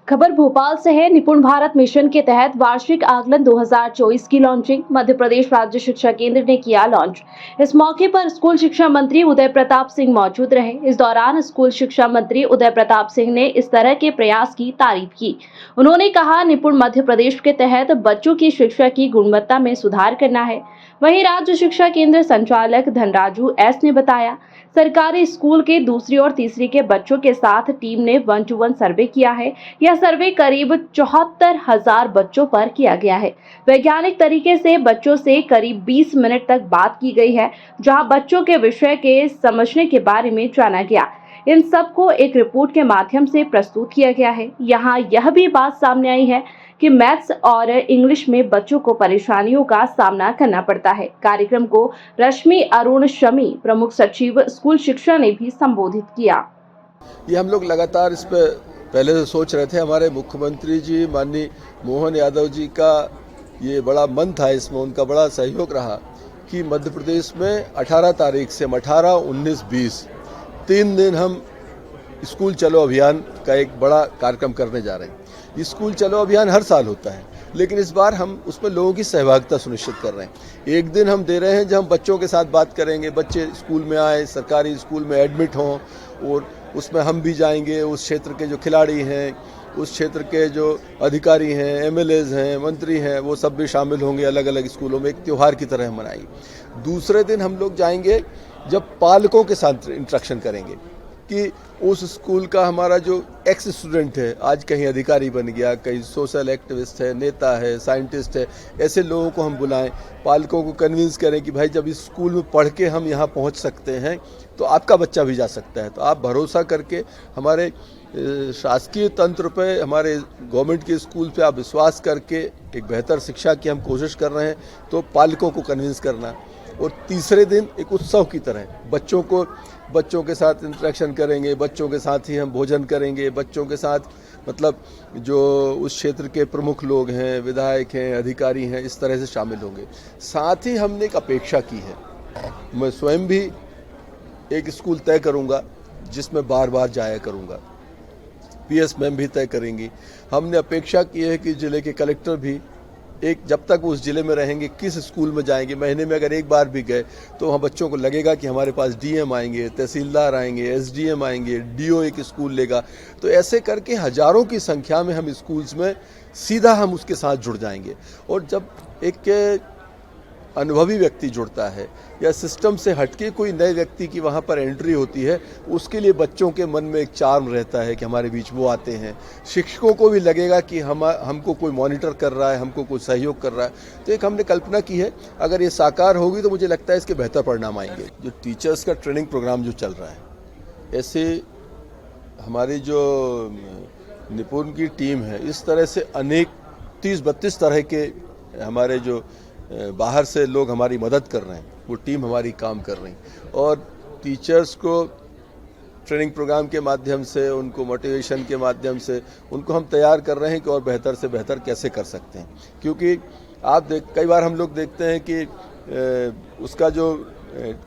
खबर भोपाल से है। निपुण भारत मिशन के तहत वार्षिक आकलन 2024 की लॉन्चिंग मध्य प्रदेश राज्य शिक्षा केंद्र ने किया लॉन्च। इस मौके पर स्कूल शिक्षा मंत्री उदय प्रताप सिंह मौजूद रहे। इस दौरान स्कूल शिक्षा मंत्री उदय प्रताप सिंह ने इस तरह के प्रयास की तारीफ की। उन्होंने कहा, निपुण मध्य प्रदेश के तहत बच्चों की शिक्षा की गुणवत्ता में सुधार करना है। वहीं राज्य शिक्षा केंद्र संचालक धनराजू एस ने बताया, सरकारी स्कूल के दूसरी और तीसरी के बच्चों के साथ टीम ने 1-to-1 सर्वे किया है। यह सर्वे करीब 74,000 बच्चों पर किया गया है। वैज्ञानिक तरीके से बच्चों से करीब 20 मिनट तक बात की गई है, जहां बच्चों के विषय के समझने के बारे में जाना गया। इन सबको एक रिपोर्ट के माध्यम से प्रस्तुत किया गया है। यहाँ यह भी बात सामने आई है कि मैथ्स और इंग्लिश में बच्चों को परेशानियों का सामना करना पड़ता है। कार्यक्रम को रश्मि अरुण शमी, प्रमुख सचिव स्कूल शिक्षा, ने भी संबोधित किया। ये हम लोग लगातार इस पे पहले से सोच रहे थे। हमारे मुख्यमंत्री जी माननीय मोहन यादव जी का ये बड़ा मन था, इसमें उनका बड़ा सहयोग रहा कि मध्य प्रदेश में 18 तारीख से 18, 19, 20 3 दिन हम स्कूल चलो अभियान का एक बड़ा कार्यक्रम करने जा रहे हैं। स्कूल चलो अभियान हर साल होता है, लेकिन इस बार हम उसमें लोगों की सहभागिता सुनिश्चित कर रहे हैं। एक दिन हम दे रहे हैं जब हम बच्चों के साथ बात करेंगे, बच्चे स्कूल में आए, सरकारी स्कूल में एडमिट हों, और उसमें हम भी जाएंगे। उस क्षेत्र के जो खिलाड़ी हैं, उस क्षेत्र के जो अधिकारी हैं, एमएलएज हैं, मंत्री हैं, वो सब भी शामिल होंगे अलग अलग स्कूलों में, एक त्यौहार की तरह मनाएंगे। दूसरे दिन हम लोग जाएंगे जब पालकों के साथ इंटरेक्शन करेंगे कि उस स्कूल का हमारा जो एक्स स्टूडेंट है आज कहीं अधिकारी बन गया, कहीं सोशल एक्टिविस्ट है, नेता है, साइंटिस्ट है, ऐसे लोगों को हम बुलाएं, पालकों को कन्विंस करें कि भाई जब इस स्कूल में पढ़ के हम यहाँ पहुँच सकते हैं तो आपका बच्चा भी जा सकता है। तो आप भरोसा करके हमारे शासकीय तंत्र पे, हमारे गवर्नमेंट के स्कूल पे आप विश्वास करके एक बेहतर शिक्षा की हम कोशिश कर रहे हैं, तो पालकों को कन्विंस करना। और तीसरे दिन एक उत्सव की तरह बच्चों के साथ इंटरेक्शन करेंगे, बच्चों के साथ ही हम भोजन करेंगे, बच्चों के साथ मतलब जो उस क्षेत्र के प्रमुख लोग हैं, विधायक हैं, अधिकारी हैं, इस तरह से शामिल होंगे। साथ ही हमने एक अपेक्षा की है, मैं स्वयं भी एक स्कूल तय करूंगा जिसमें बार बार जाया करूंगा, पीएस मैम भी तय करेंगी। हमने अपेक्षा की है कि जिले के कलेक्टर भी जब तक वो उस जिले में रहेंगे किस स्कूल में जाएंगे, महीने में अगर एक बार भी गए तो वहाँ बच्चों को लगेगा कि हमारे पास डीएम आएंगे, तहसीलदार आएंगे, एसडीएम आएंगे, डीओ एक स्कूल लेगा। तो ऐसे करके हजारों की संख्या में हम स्कूल्स में सीधा हम उसके साथ जुड़ जाएंगे। और जब एक अनुभवी व्यक्ति जुड़ता है या सिस्टम से हटके कोई नए व्यक्ति की वहाँ पर एंट्री होती है, उसके लिए बच्चों के मन में एक चार्म रहता है कि हमारे बीच वो आते हैं। शिक्षकों को भी लगेगा कि हमको कोई मॉनिटर कर रहा है, हमको कोई सहयोग कर रहा है। तो एक हमने कल्पना की है, अगर ये साकार होगी तो मुझे लगता है इसके बेहतर परिणाम आएंगे। जो टीचर्स का ट्रेनिंग प्रोग्राम जो चल रहा है, ऐसे हमारी जो निपुण की टीम है, इस तरह से अनेक 30-32 तरह के हमारे जो बाहर से लोग हमारी मदद कर रहे हैं, वो टीम हमारी काम कर रही है। और टीचर्स को ट्रेनिंग प्रोग्राम के माध्यम से, उनको मोटिवेशन के माध्यम से उनको हम तैयार कर रहे हैं कि और बेहतर से बेहतर कैसे कर सकते हैं। क्योंकि कई बार हम लोग देखते हैं कि उसका जो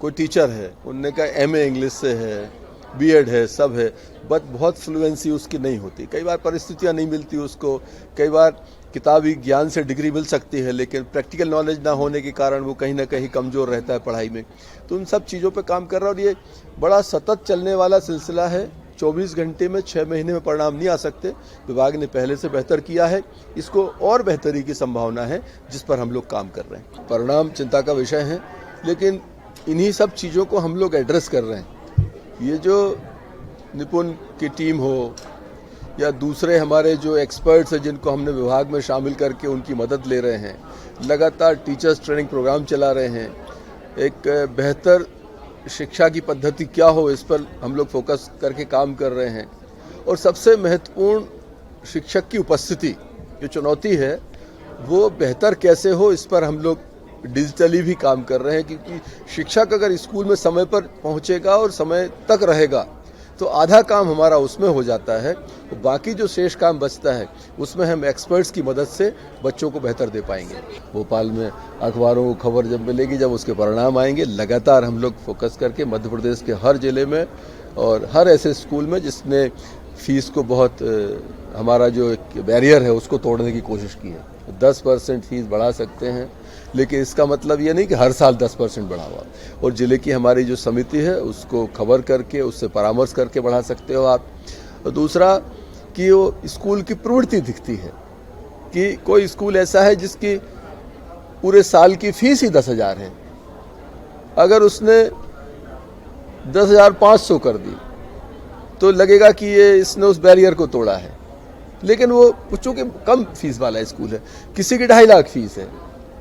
कोई टीचर है, उनने का एमए इंग्लिश से है, बीएड है, सब है, बट बहुत फ्लुएंसी उसकी नहीं होती। कई बार परिस्थितियां नहीं मिलती उसको, कई बार किताबी ज्ञान से डिग्री मिल सकती है, लेकिन प्रैक्टिकल नॉलेज ना होने के कारण वो कहीं ना कहीं कमज़ोर रहता है पढ़ाई में। तो उन सब चीज़ों पे काम कर रहा है। और ये बड़ा सतत चलने वाला सिलसिला है। 24 घंटे में 6 महीने में परिणाम नहीं आ सकते। विभाग ने पहले से बेहतर किया है, इसको और बेहतरी की संभावना है, जिस पर हम लोग काम कर रहे हैं। परिणाम चिंता का विषय है, लेकिन इन्हीं सब चीज़ों को हम लोग एड्रेस कर रहे हैं। ये जो निपुण की टीम हो या दूसरे हमारे जो एक्सपर्ट्स हैं, जिनको हमने विभाग में शामिल करके उनकी मदद ले रहे हैं, लगातार टीचर्स ट्रेनिंग प्रोग्राम चला रहे हैं। एक बेहतर शिक्षा की पद्धति क्या हो, इस पर हम लोग फोकस करके काम कर रहे हैं। और सबसे महत्वपूर्ण, शिक्षक की उपस्थिति जो चुनौती है, वो बेहतर कैसे हो, इस पर हम लोग डिजिटली भी काम कर रहे हैं। क्योंकि शिक्षक अगर स्कूल में समय पर पहुंचेगा और समय तक रहेगा तो आधा काम हमारा उसमें हो जाता है, तो बाकी जो शेष काम बचता है उसमें हम एक्सपर्ट्स की मदद से बच्चों को बेहतर दे पाएंगे। भोपाल में अखबारों को खबर जब मिलेगी, जब उसके परिणाम आएंगे, लगातार हम लोग फोकस करके मध्य प्रदेश के हर जिले में और हर ऐसे स्कूल में जिसने फीस को बहुत हमारा जो एक बैरियर है उसको तोड़ने की कोशिश की है। 10% फीस बढ़ा सकते हैं, लेकिन इसका मतलब ये नहीं कि हर साल 10% बढ़ावा। और जिले की हमारी जो समिति है उसको खबर करके उससे परामर्श करके बढ़ा सकते हो आप। और दूसरा कि वो स्कूल की प्रवृत्ति दिखती है कि कोई स्कूल ऐसा है जिसकी पूरे साल की फीस ही 10,000 है, अगर उसने 10,500 कर दी तो लगेगा कि ये इसने उस बैरियर को तोड़ा है। लेकिन वो चूंकि कम फीस वाला स्कूल है, किसी की 2.5 लाख फीस है,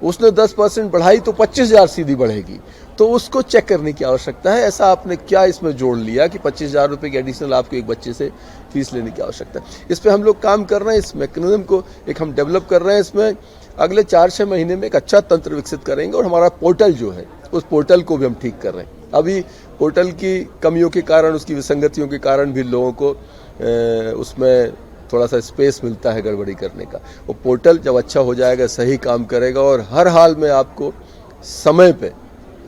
उसने 10% बढ़ाई तो 25,000 सीधी बढ़ेगी, तो उसको चेक करने की आवश्यकता है। ऐसा आपने क्या इसमें जोड़ लिया कि 25,000 रुपये की एडिशनल आपको एक बच्चे से फीस लेने की आवश्यकता है। इस पर हम लोग काम कर रहे हैं, इस मैकेनिज्म को एक हम डेवलप कर रहे हैं। इसमें अगले 4-6 महीने में एक अच्छा तंत्र विकसित करेंगे और हमारा पोर्टल जो है उस पोर्टल को भी हम ठीक कर रहे हैं। अभी पोर्टल की कमियों के कारण, उसकी विसंगतियों के कारण भी लोगों को उसमें थोड़ा सा स्पेस मिलता है गड़बड़ी करने का। वो पोर्टल जब अच्छा हो जाएगा, सही काम करेगा और हर हाल में आपको समय पे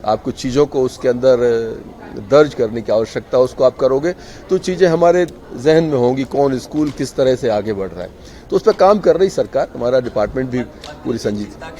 आपको चीज़ों को उसके अंदर दर्ज करने की आवश्यकता, उसको आप करोगे तो चीज़ें हमारे जहन में होंगी, कौन स्कूल किस तरह से आगे बढ़ रहा है। तो उस पर काम कर रही सरकार, हमारा डिपार्टमेंट भी पूरी संजीदा।